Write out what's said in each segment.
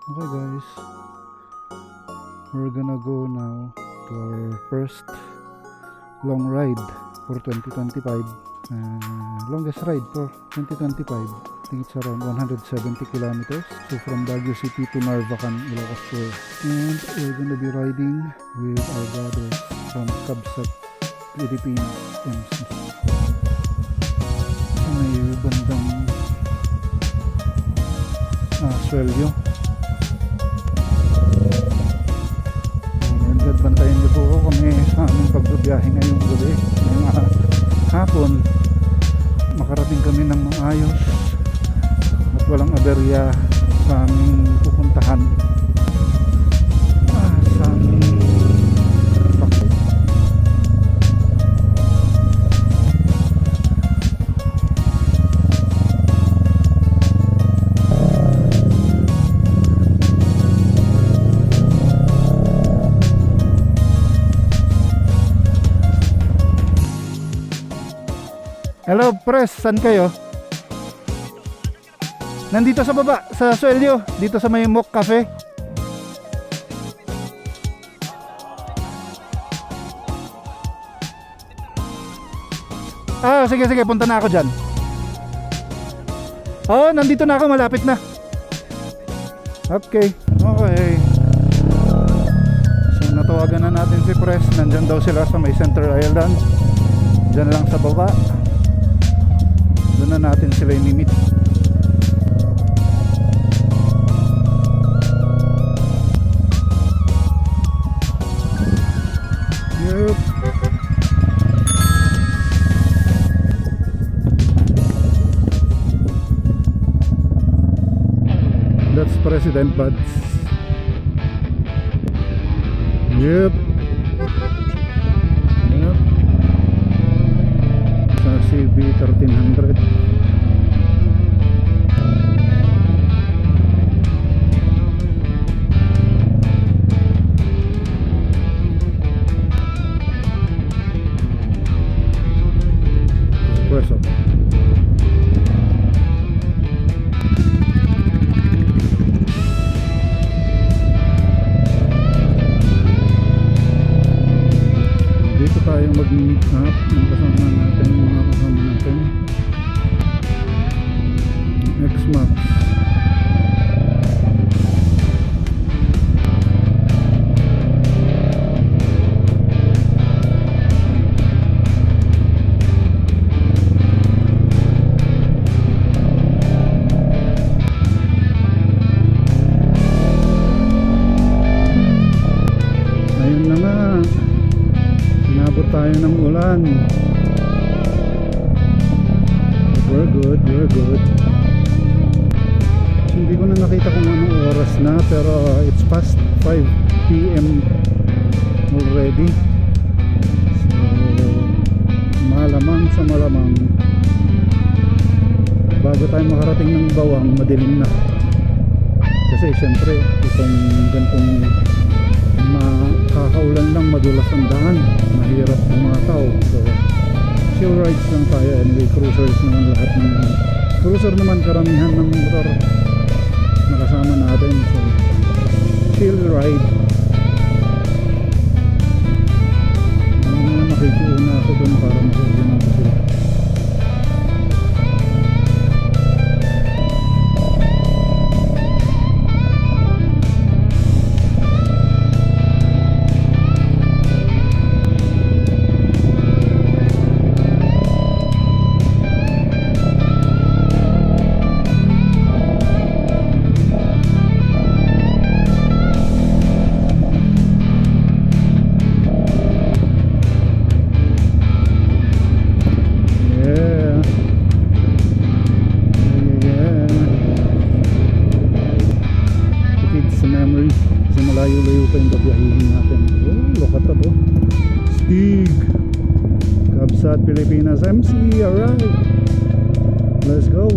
Okay guys, we're gonna go now to our first long ride for 2025. Longest ride for 2025. I think it's around 170 kilometers. So from Baguio City to Narvacan, Ilocos Sur. And we're gonna be riding with our brothers from Kabsat, Philippines, MC. So may bandang Swelyo. Bantayan niyo po kami sa aming pagbibiyahe ngayong gabi, ngayong hapon. Makarating kami ng maayos at walang aberya sa aming pupuntahan sa aming pakay. Hello, press. Saan kayo? Nandito sa baba, sa Swelyo. Dito sa may Mock Cafe. Sige, punta na ako dyan. Nandito na ako. Malapit na. Okay. So, natawagan na natin si press. Nandyan daw sila sa may Center Island. Dyan lang sa baba. Doon na natin sila i-meet. Yup. That's President Buds. Yup. CB 1300. Espresso. Dito tayo mag-meet up ng kasama natin, mga kasama natin. X-Max. Ayun na nga. Inabot tayo ng ulan. We're good. Hindi ko na nakita kung anong oras na, pero it's past 5 PM already. So malamang bago tayo makarating ng Bawang, madilim na. Kasi syempre itong gantong makakaulan lang, madulas ang daan, mahirap bumataw. So chill rides lang tayo. Anyway, cruisers naman lahat ng cruiser naman, karamihan ng motor nakasama natin. So chill ride. Nakikiuna ako dun para makikiuna ko sila. Layo-layo pa yung babiyahin natin. Look at that. Stig Kabsat Pilipinas MC. Alright, let's go.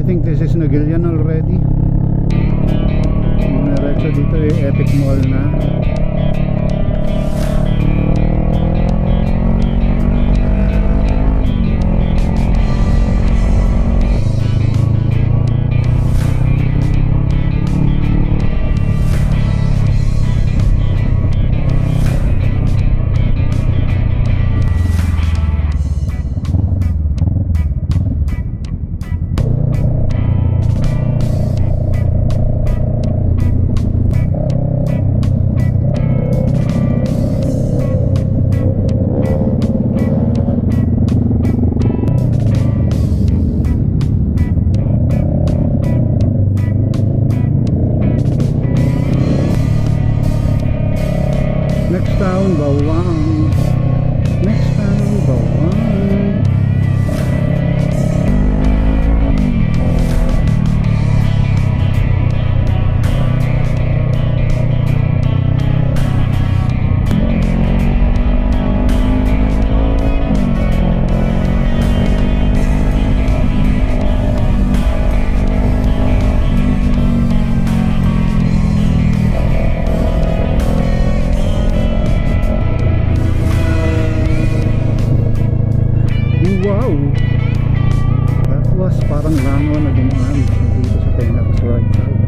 think this is Nagilian already. Diretso dito Epic Mall na. Next town, Bawang. Next town, Bawang. Wow! That was parang langaw na dumaan dito sa tenga sa right side.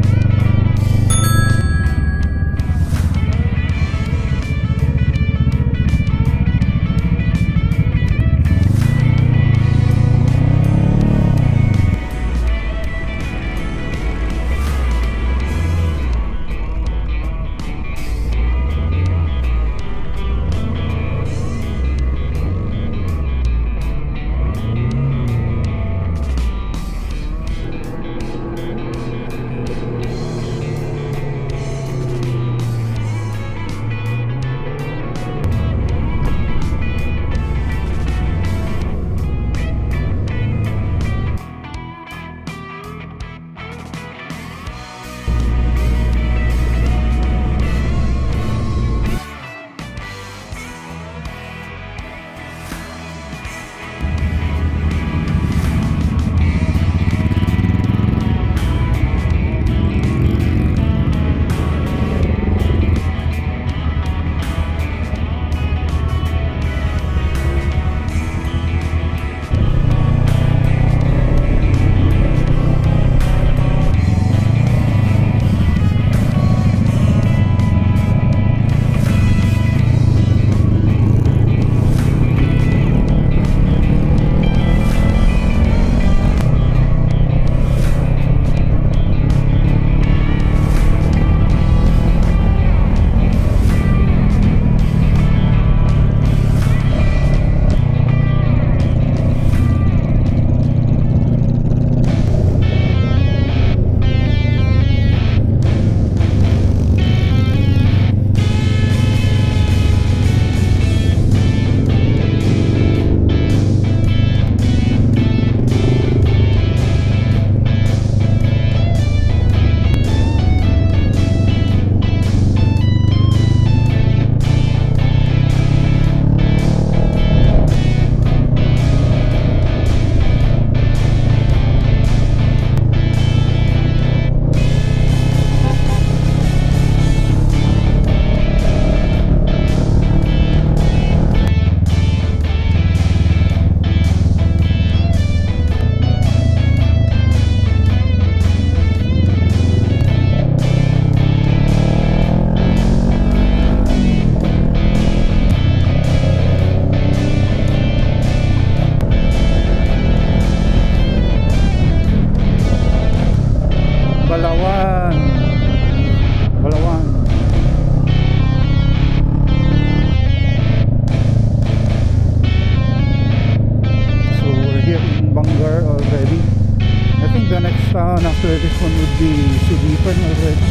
after this one would be Sudipan already.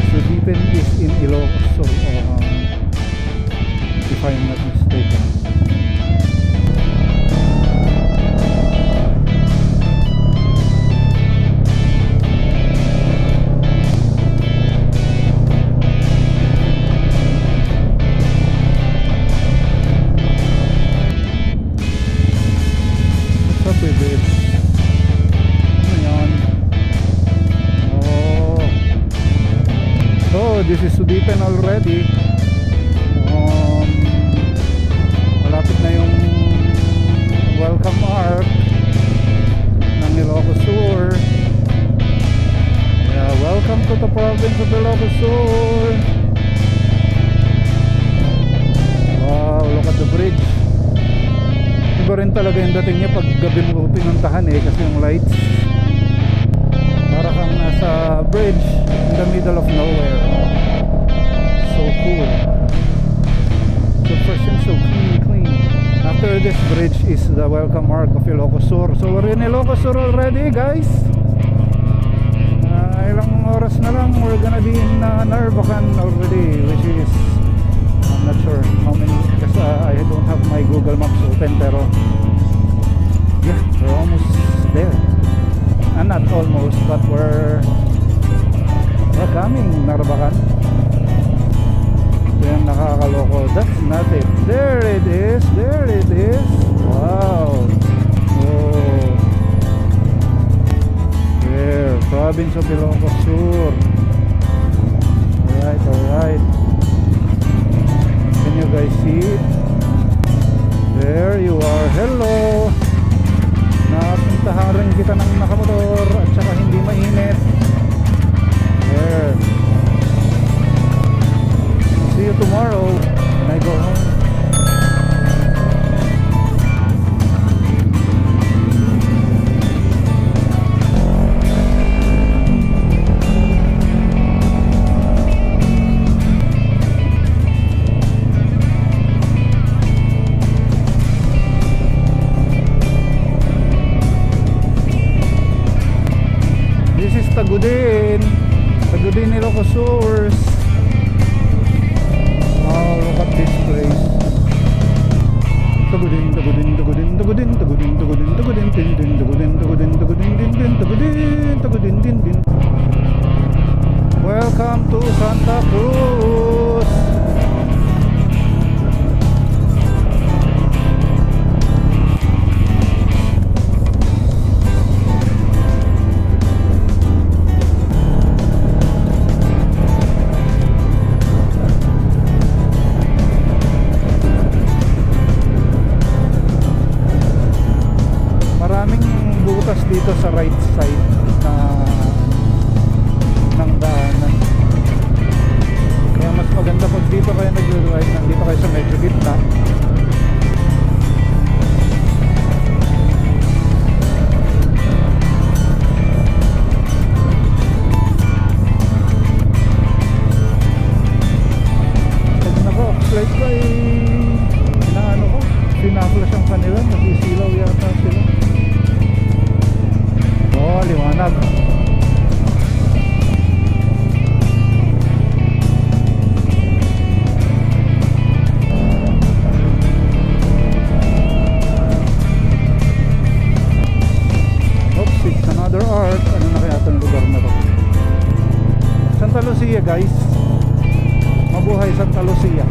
Sudipan is in Ilocos, so if I'm not mistaken. What's up with this? Sudipen already. Malapit na yung welcome arc ng Ilocos Sur. Yeah, welcome to the province of Ilocos Sur. Wow, look at the bridge. Iba rin talaga yung dating niya pag gabi mo pinuntahan kasi yung lights para kang nasa bridge in the middle of nowhere. So cool, so fresh and so clean. After this bridge is the welcome arc of Ilocos Sur. So we're in Ilocos Sur already, guys. Ilang oras na lang we're gonna be in Narvacan already, which is I'm not sure how many because I don't have my Google Maps open, pero yeah, we're almost there. Not almost, but we're coming. Narvacan. Ito yung nakakaloko. That's not it. There it is. There it is. Wow. Oh. There. Province of Ilocos Sur. Alright, alright. Can you guys see it? There you are. Hello. Napuntahan rin kita ng nakamotor at saka hindi mainit. There. See you tomorrow when I go home. Tagudin Ilocos Sur. Oh, look at this place. Tagudin din. Welcome to Santa Cruz. Dito sa right side ng daanan. Kaya mas maganda pag dito kayo nag-ride, nandito kayo sa medyo gitna. Pag naka-oxlight ka inaano ko, pinaflash ang kanila, nag-isilaw yata sila. Oh, liwanag. Oops, it's another arc. Ano na kaya itong lugar na to? Santa Lucia, guys. Mabuhay Santa Lucia.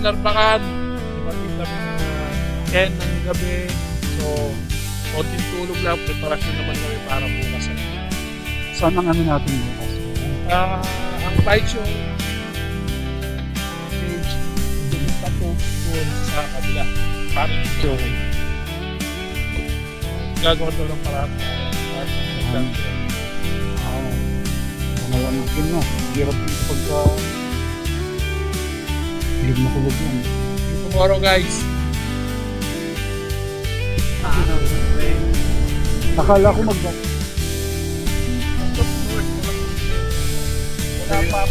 Narvacan, dumating kami na 10 ng gabi. So konting tulog lang, preparasyon naman kami para bukas. Saan ang ano natin bukas? Ang flights yung patungo sa kabila. Para hindi okay. Gagawa daw ng paraan para Malamagin no. Hirap yung pagka hindi makulog yan. tomorrow guys. Akala ko Wala pa.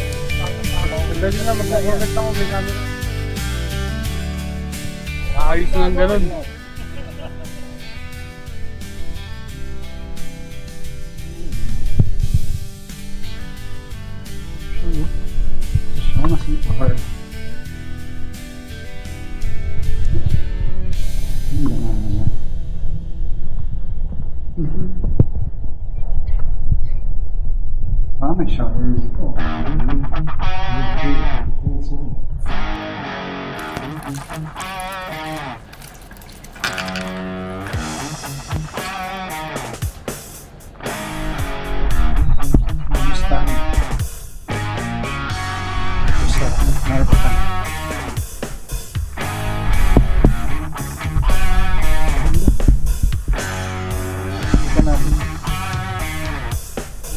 Pwede na mag-connect ako may camera. Ayos na ng ganun. Siya masih power. May shower dito.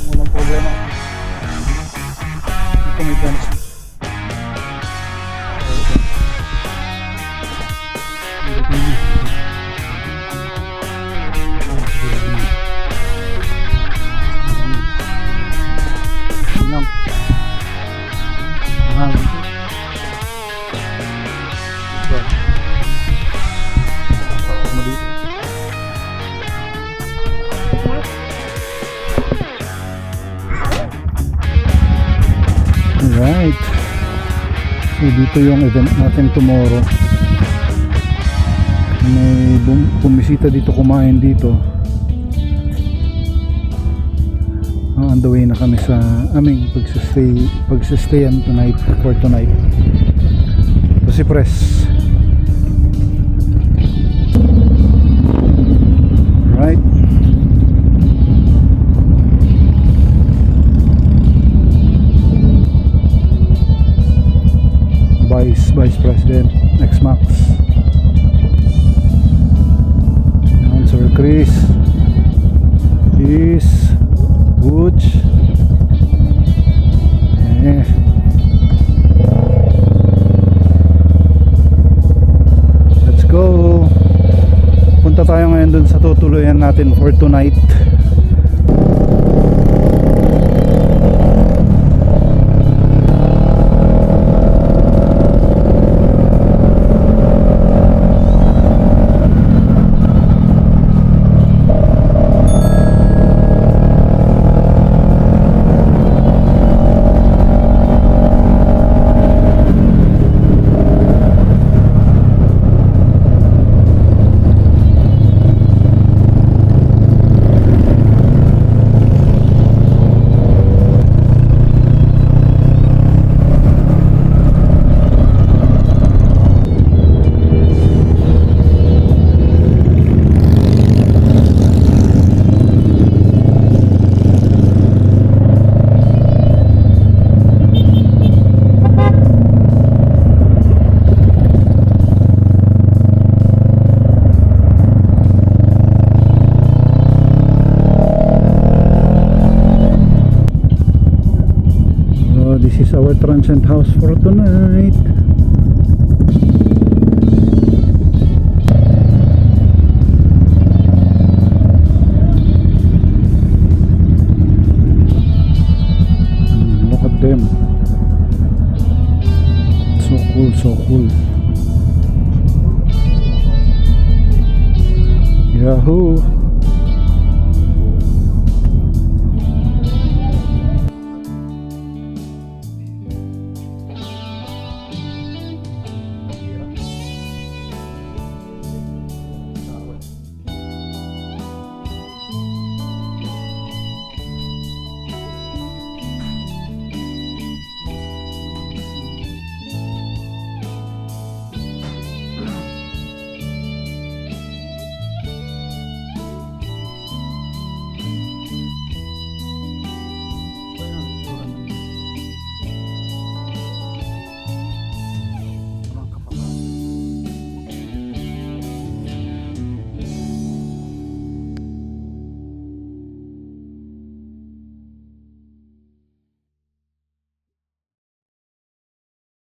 Walang problema. Ito may ganas. Alright. So dito yung event natin tomorrow. May bumisita dito, kumain dito. On the way na kami sa aming pagsistayan tonight, for tonight. So si Press. Alright. Vice President X-Max, Sir Chris, Butch, let's go. Punta tayo ngayon dun sa tutuluyan natin for tonight. This is our transient house for tonight. Look at them. So cool, so cool. Yahoo!